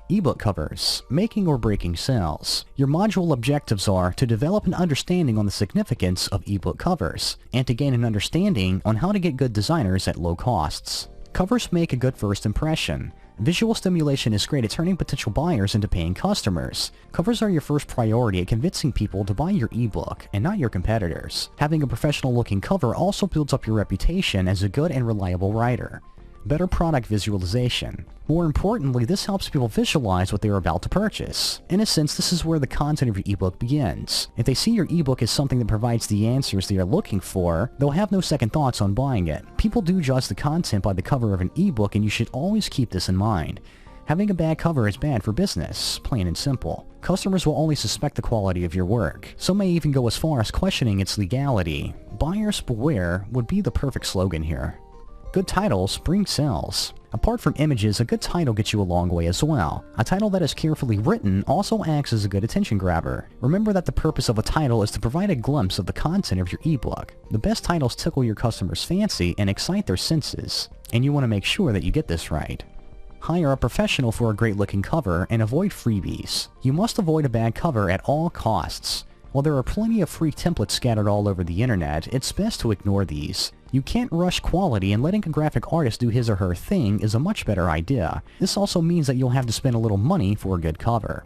Ebook covers, making or breaking sales. Your module objectives are to develop an understanding on the significance of ebook covers, and to gain an understanding on how to get good designers at low costs. Covers make a good first impression. Visual stimulation is great at turning potential buyers into paying customers. Covers are your first priority at convincing people to buy your ebook, and not your competitors. Having a professional-looking cover also builds up your reputation as a good and reliable writer. Better product visualization. More importantly, this helps people visualize what they are about to purchase. In a sense, this is where the content of your ebook begins. If they see your ebook as something that provides the answers they are looking for, they'll have no second thoughts on buying it. People do judge the content by the cover of an ebook, and you should always keep this in mind. Having a bad cover is bad for business, plain and simple. Customers will only suspect the quality of your work. Some may even go as far as questioning its legality. Buyers beware would be the perfect slogan here. Good titles bring sales. Apart from images, a good title gets you a long way as well. A title that is carefully written also acts as a good attention grabber. Remember that the purpose of a title is to provide a glimpse of the content of your ebook. The best titles tickle your customers' fancy and excite their senses, and you want to make sure that you get this right. Hire a professional for a great-looking cover and avoid freebies. You must avoid a bad cover at all costs. While there are plenty of free templates scattered all over the internet, it's best to ignore these. You can't rush quality, and letting a graphic artist do his or her thing is a much better idea. This also means that you'll have to spend a little money for a good cover.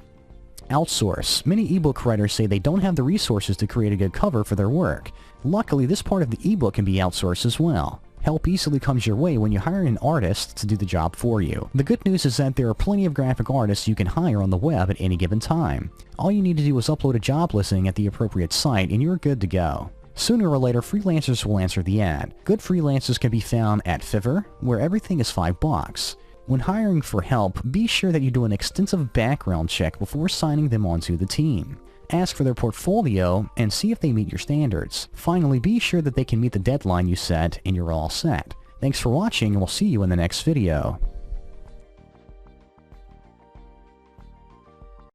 Outsource. Many ebook writers say they don't have the resources to create a good cover for their work. Luckily, this part of the ebook can be outsourced as well. Help easily comes your way when you hire an artist to do the job for you. The good news is that there are plenty of graphic artists you can hire on the web at any given time. All you need to do is upload a job listing at the appropriate site and you're good to go. Sooner or later, freelancers will answer the ad. Good freelancers can be found at Fiverr, where everything is $5. When hiring for help, be sure that you do an extensive background check before signing them onto the team. Ask for their portfolio and see if they meet your standards. Finally, be sure that they can meet the deadline you set and you're all set. Thanks for watching, and we'll see you in the next video.